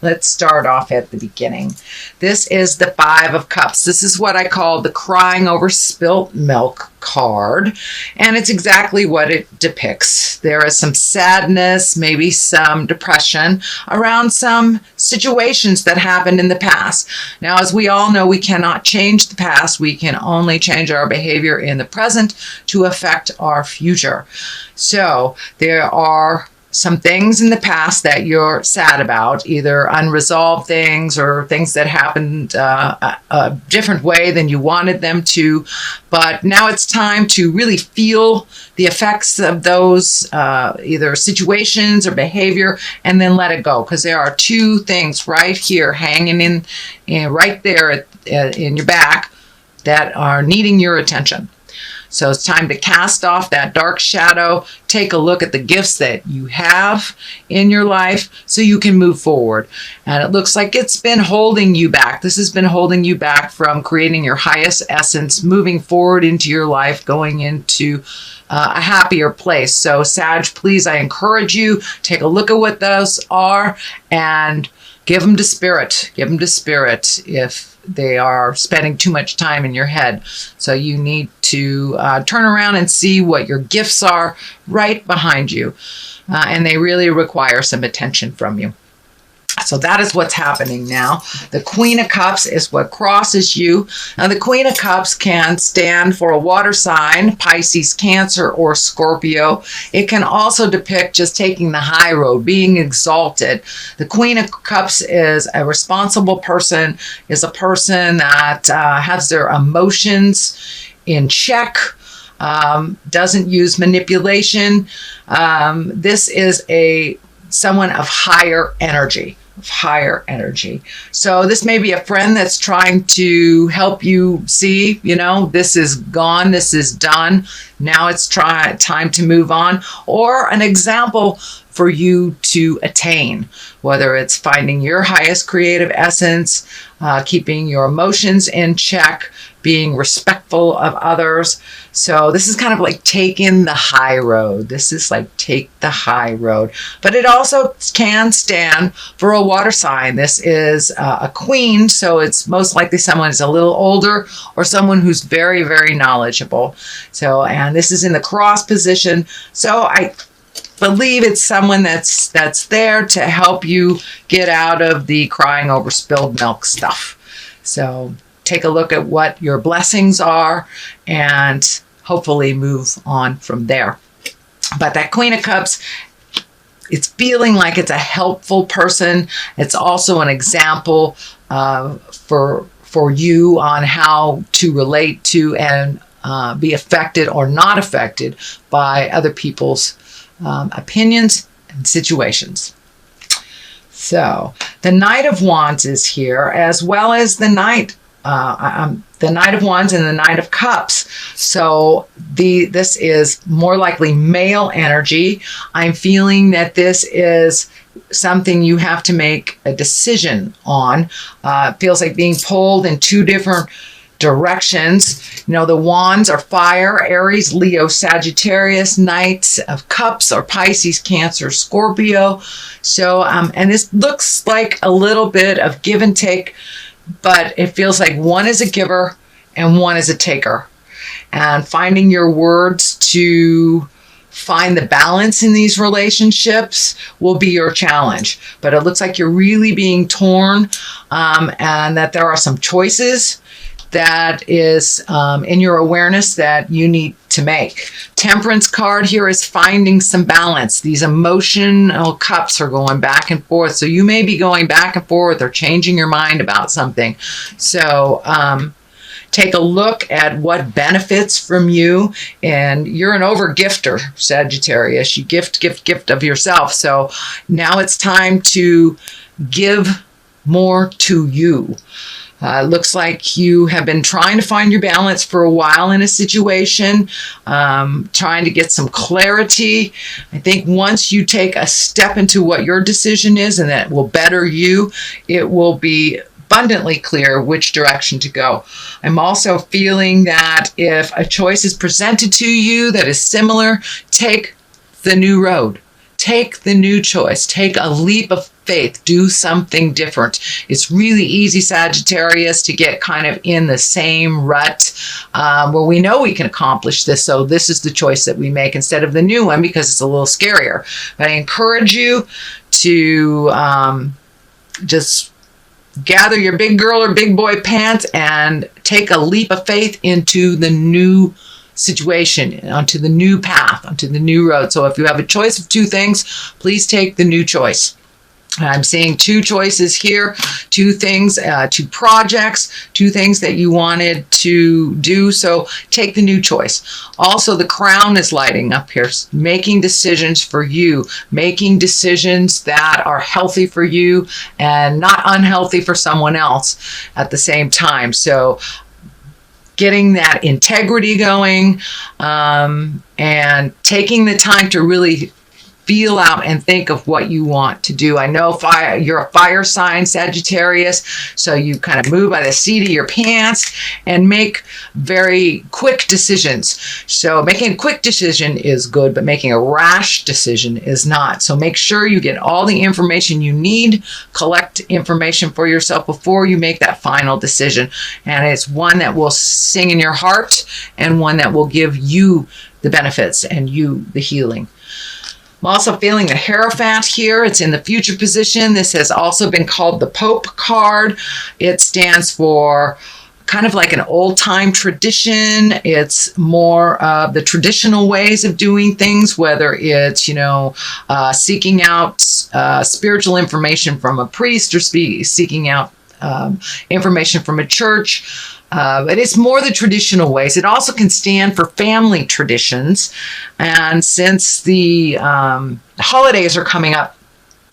Let's start off at the beginning. This is the Five of Cups. This is what I call the crying over spilt milk card, and it's exactly what it depicts. There is some sadness, maybe some depression around some situations that happened in the past. Now, as we all know, we cannot change the past. We can only change our behavior in the present to affect our future. So there are some things in the past that you're sad about, either unresolved things or things that happened a different way than you wanted them to. But now it's time to really feel the effects of those either situations or behavior, and then let it go. Because there are two things right here hanging in right there in your back that are needing your attention. So it's time to cast off that dark shadow, take a look at the gifts that you have in your life so you can move forward. And it looks like it's been holding you back. This has been holding you back from creating your highest essence, moving forward into your life, going into a happier place. So Sag, please, I encourage you, take a look at what those are and give them to spirit. Give them to spirit if they are spending too much time in your head. So you need to turn around and see what your gifts are right behind you. And they really require some attention from you. So that is what's happening now. The Queen of Cups is what crosses you. Now, the Queen of Cups can stand for a water sign, Pisces, Cancer, or Scorpio. It can also depict just taking the high road, being exalted. The Queen of Cups is a responsible person, is a person that has their emotions in check, doesn't use manipulation. This is someone of higher energy. So this may be a friend that's trying to help you see, this is gone, this is done. Now it's time to move on. Or an example for you to attain, whether it's finding your highest creative essence, keeping your emotions in check, being respectful of others. So this is kind of like taking the high road. This is like take the high road. But it also can stand for a water sign. This is a queen, so it's most likely someone who's a little older or someone who's very, very knowledgeable. So, and this is in the cross position. So I believe it's someone that's there to help you get out of the crying over spilled milk stuff. So take a look at what your blessings are and hopefully move on from there. But that Queen of Cups, it's feeling like it's a helpful person. It's also an example for you on how to relate to and be affected or not affected by other people's opinions and situations. So the Knight of Wands is here, as well as the Knight of Wands and the Knight of Cups. So this is more likely male energy. I'm feeling that this is something you have to make a decision on. It feels like being pulled in two different directions. The wands are fire, Aries, Leo, Sagittarius. Knights of Cups are Pisces, Cancer, Scorpio. So, and this looks like a little bit of give and take, but it feels like one is a giver and one is a taker. And finding your words to find the balance in these relationships will be your challenge. But it looks like you're really being torn, and that there are some choices that is in your awareness that you need to make. Temperance card here is finding some balance. These emotional cups are going back and forth. So you may be going back and forth or changing your mind about something. So take a look at what benefits from you. And you're an over-gifter, Sagittarius. You gift of yourself. So now it's time to give more to you. Looks like you have been trying to find your balance for a while in a situation, trying to get some clarity. I think once you take a step into what your decision is and that will better you, it will be abundantly clear which direction to go. I'm also feeling that if a choice is presented to you that is similar, take the new road. Take the new choice. Take a leap of faith. Do something different. It's really easy, Sagittarius, to get kind of in the same rut where we know we can accomplish this. So this is the choice that we make instead of the new one because it's a little scarier. But I encourage you to just gather your big girl or big boy pants and take a leap of faith into the new situation, onto the new path, onto the new road. So if you have a choice of two things, please take the new choice. I'm seeing two choices here, two things, two projects, two things that you wanted to do. So take the new choice. Also, the crown is lighting up here, making decisions for you, making decisions that are healthy for you and not unhealthy for someone else at the same time. So getting that integrity going and taking the time to really feel out and think of what you want to do. I know you're a fire sign, Sagittarius, so you kind of move by the seat of your pants and make very quick decisions. So making a quick decision is good, but making a rash decision is not. So make sure you get all the information you need, collect information for yourself before you make that final decision. And it's one that will sing in your heart and one that will give you the benefits and you the healing. I'm also feeling the Hierophant here. It's in the future position. This has also been called the Pope card. It stands for kind of like an old-time tradition. It's more of the traditional ways of doing things, whether it's, seeking out spiritual information from a priest or seeking out information from a church. But it's more the traditional ways. It also can stand for family traditions. And since the holidays are coming up,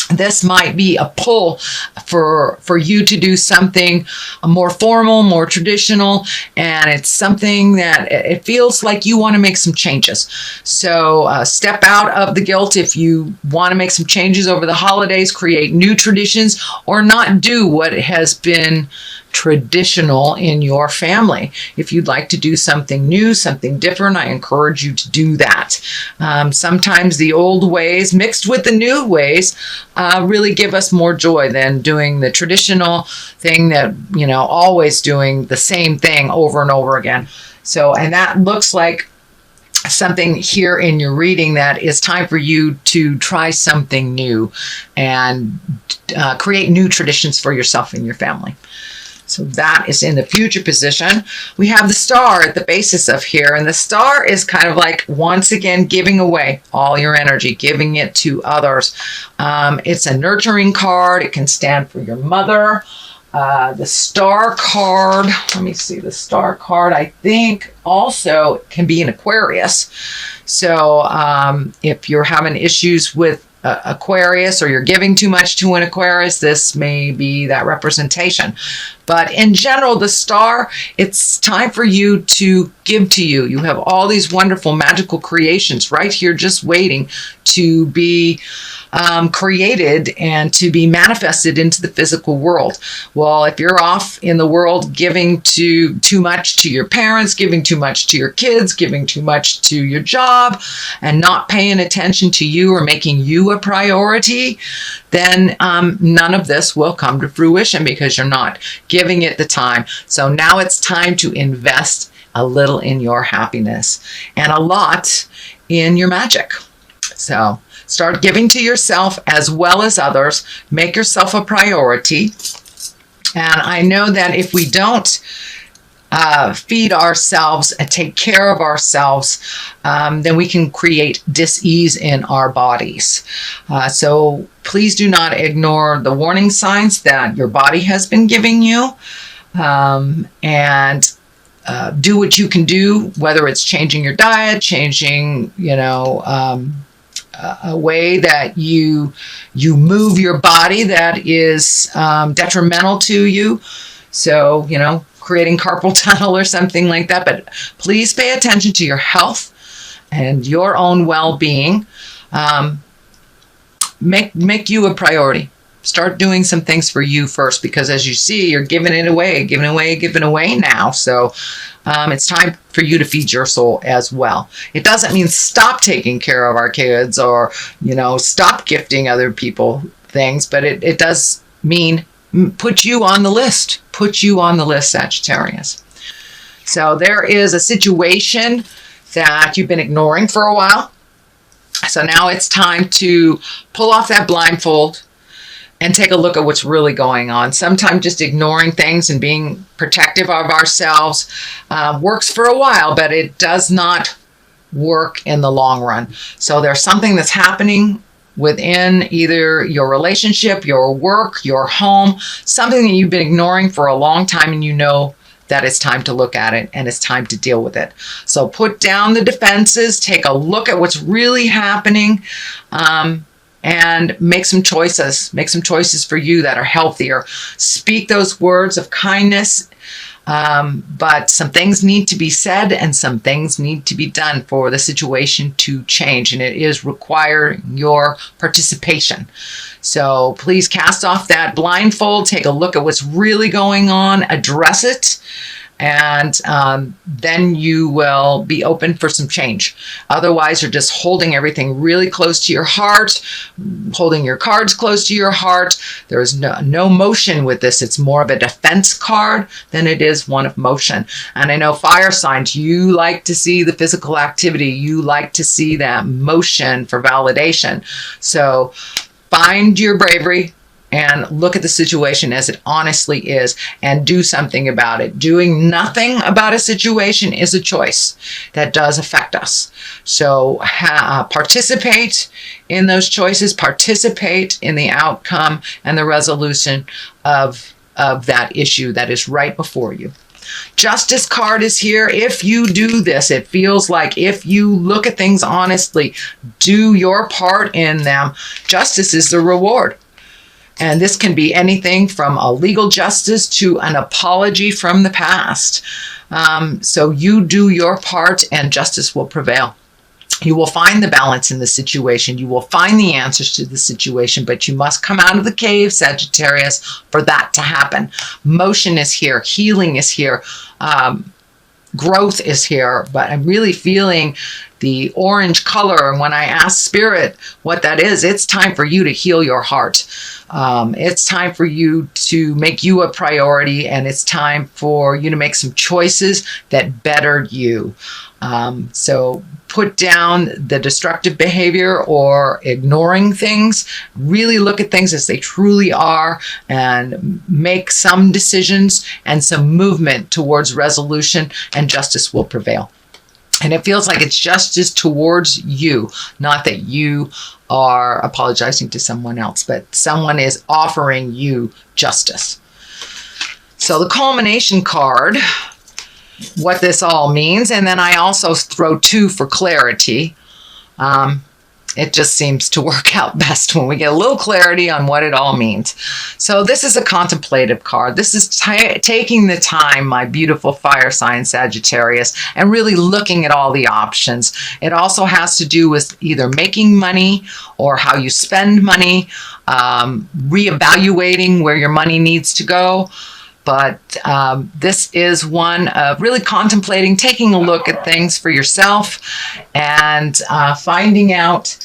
this might be a pull for you to do something more formal, more traditional, and it's something that it feels like you want to make some changes. So step out of the guilt if you want to make some changes over the holidays, create new traditions, or not do what has been traditional in your family. If you'd like to do something new, something different, I encourage you to do that. Sometimes the old ways mixed with the new ways really give us more joy than doing the traditional thing that, always doing the same thing over and over again. So, and that looks like something here in your reading that it's time for you to try something new and create new traditions for yourself and your family. So that is in the future position. We have the star at the basis of here, and the star is kind of like, once again, giving away all your energy, giving it to others. It's a nurturing card. It can stand for your mother. The star card, let me see, the star card, I think also can be an Aquarius. So if you're having issues with Aquarius, or you're giving too much to an Aquarius, this may be that representation. But in general, the star, it's time for you to give to you. You have all these wonderful magical creations right here just waiting to be created and to be manifested into the physical world. Well, if you're off in the world giving too much to your parents, giving too much to your kids, giving too much to your job, and not paying attention to you or making you a priority, then none of this will come to fruition because you're not giving it the time. So now it's time to invest a little in your happiness and a lot in your magic. So start giving to yourself as well as others. Make yourself a priority. And I know that if we don't feed ourselves and take care of ourselves, then we can create dis-ease in our bodies. So please do not ignore the warning signs that your body has been giving you. And do what you can do, whether it's changing your diet, changing, a way that you move your body that is detrimental to you. So, creating carpal tunnel or something like that. But please pay attention to your health and your own well-being. Make you a priority. Start doing some things for you first, because as you see, you're giving away now. So it's time for you to feed your soul as well. It doesn't mean stop taking care of our kids or, stop gifting other people things, but it does mean put you on the list. Put you on the list, Sagittarius. So there is a situation that you've been ignoring for a while. So now it's time to pull off that blindfold and take a look at what's really going on. Sometimes just ignoring things and being protective of ourselves works for a while, but it does not work in the long run. So there's something that's happening within either your relationship, your work, your home, something that you've been ignoring for a long time, and you know that it's time to look at it and it's time to deal with it. So put down the defenses, take a look at what's really happening, and make some choices. Make some choices for you that are healthier. Speak those words of kindness. But some things need to be said and some things need to be done for the situation to change, and it is requiring your participation. So please cast off that blindfold, take a look at what's really going on, address it, and then you will be open for some change. Otherwise, you're just holding everything really close to your heart, holding your cards close to your heart. There's no motion with this. It's more of a defense card than it is one of motion. And I know fire signs, you like to see the physical activity. You like to see that motion for validation. So find your bravery and look at the situation as it honestly is and do something about it. Doing nothing about a situation is a choice that does affect us. So participate in those choices, participate in the outcome and the resolution of that issue that is right before you. Justice card is here. If you do this, it feels like if you look at things honestly, do your part in them, justice is the reward. And this can be anything from a legal justice to an apology from the past. So you do your part and justice will prevail. You will find the balance in the situation. You will find the answers to the situation, but you must come out of the cave, Sagittarius, for that to happen. Motion is here. Healing is here. Growth is here, but I'm really feeling the orange color. And when I ask Spirit what that is, it's time for you to heal your heart. It's time for you to make you a priority, and it's time for you to make some choices that better you. So put down the destructive behavior or ignoring things. Really look at things as they truly are and make some decisions and some movement towards resolution, and justice will prevail. And it feels like it's justice towards you, not that you are apologizing to someone else, but someone is offering you justice. So the culmination card, what this all means, and then I also throw 2 for clarity. It just seems to work out best when we get a little clarity on what it all means. So this is a contemplative card. This is taking the time, my beautiful fire sign Sagittarius, and really looking at all the options. It also has to do with either making money or how you spend money, reevaluating where your money needs to go. But this is one of really contemplating, taking a look at things for yourself and finding out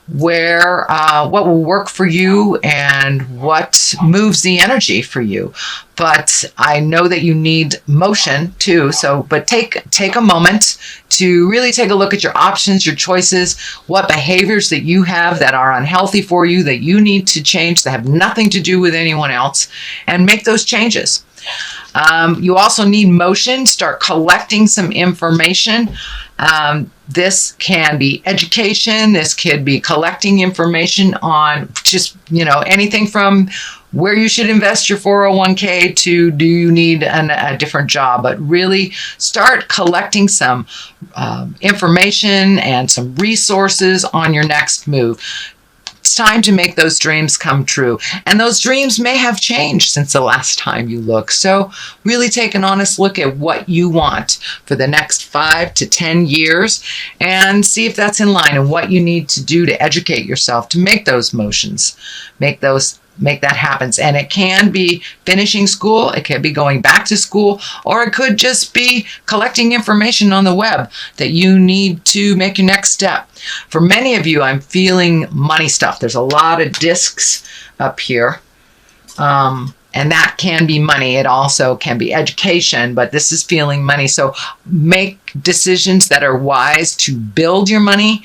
where what will work for you and what moves the energy for you. But I know that you need motion too. But take a moment to really take a look at your options, your choices, what behaviors that you have that are unhealthy for you, that you need to change, that have nothing to do with anyone else, and make those changes. You also need motion. Start collecting some information. This can be education. This could be collecting information on just, anything from where you should invest your 401k to do you need a different job. But really start collecting some information and some resources on your next move. It's time to make those dreams come true. And those dreams may have changed since the last time you looked. So really take an honest look at what you want for the next 5 to 10 years and see if that's in line and what you need to do to educate yourself to make those motions, make those make that happen. And it can be finishing school, it can be going back to school, or it could just be collecting information on the web that you need to make your next step. For many of you, I'm feeling money stuff. There's a lot of discs up here. And that can be money. It also can be education, but this is feeling money. So make decisions that are wise to build your money.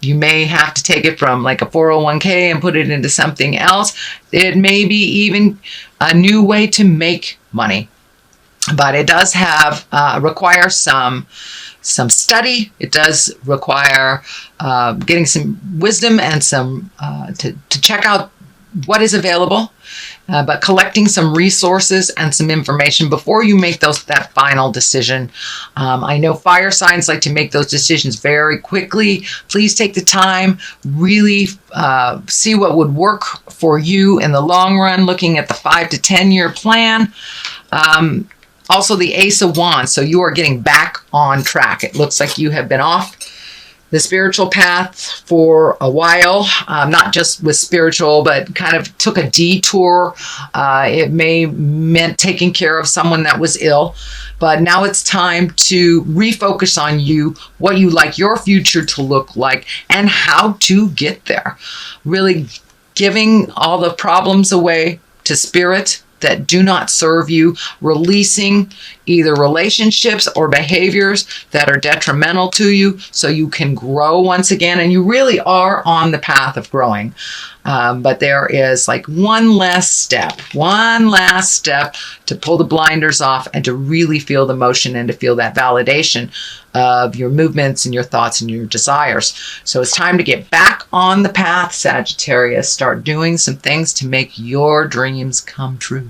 You may have to take it from like a 401k and put it into something else. It may be even a new way to make money, but it does have require some study. It does require getting some wisdom and some to check out what is available, but collecting some resources and some information before you make that final decision. I know fire signs like to make those decisions very quickly. Please take the time, really see what would work for you in the long run, looking at the 5 to 10 year plan. Also the Ace of Wands, so you are getting back on track. It looks like you have been off the spiritual path for a while, not just with spiritual, but kind of took a detour. It may meant taking care of someone that was ill, but now it's time to refocus on you, what you like your future to look like, and how to get there. Really giving all the problems away to spirit that do not serve you, releasing either relationships or behaviors that are detrimental to you so you can grow once again. And you really are on the path of growing. But there is like one last step to pull the blinders off and to really feel the motion and to feel that validation of your movements and your thoughts and your desires. So it's time to get back on the path, Sagittarius. Start doing some things to make your dreams come true.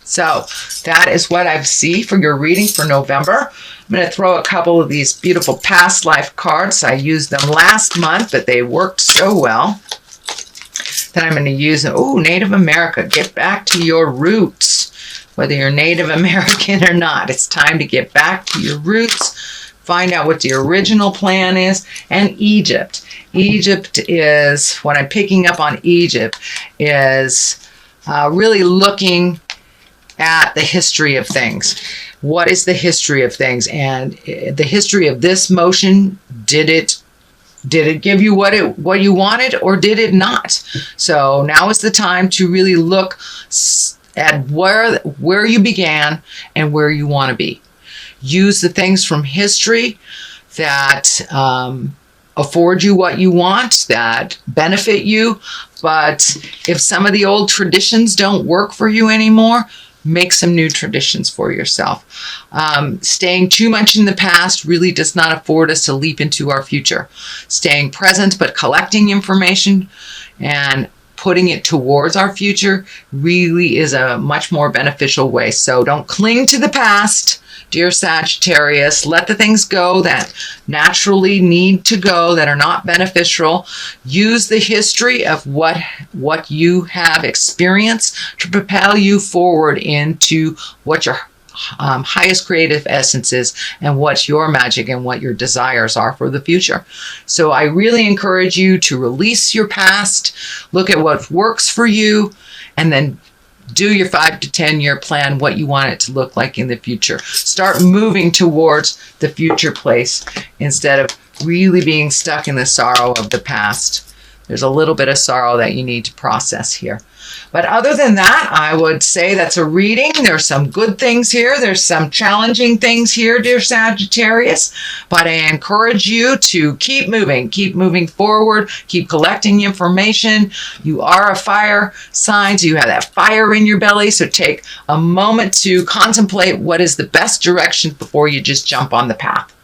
So that is what I see for your reading for November. I'm going to throw a couple of these beautiful past life cards. I used them last month, but they worked so well. Then I'm going to use, Native America. Get back to your roots. Whether you're Native American or not, it's time to get back to your roots. Find out what the original plan is. And Egypt. Egypt is, what I'm picking up on Egypt is really looking at the history of things. What is the history of things? And the history of this motion, did it give you what you wanted, or did it not? So now is the time to really look at where you began and where you want to be. Use the things from history that afford you what you want, that benefit you. But if some of the old traditions don't work for you anymore, make some new traditions for yourself. Staying too much in the past really does not afford us to leap into our future. Staying present but collecting information and putting it towards our future really is a much more beneficial way. So don't cling to the past, dear Sagittarius. Let the things go that naturally need to go, that are not beneficial. Use the history of what you have experienced to propel you forward into what your highest creative essence is and what your magic and what your desires are for the future. So I really encourage you to release your past, look at what works for you, and then do your 5 to 10 year plan, what you want it to look like in the future. Start moving towards the future place instead of really being stuck in the sorrow of the past. There's a little bit of sorrow that you need to process here. But other than that, I would say that's a reading. There's some good things here. There's some challenging things here, dear Sagittarius. But I encourage you to keep moving forward, keep collecting information. You are a fire sign, so you have that fire in your belly. So take a moment to contemplate what is the best direction before you just jump on the path.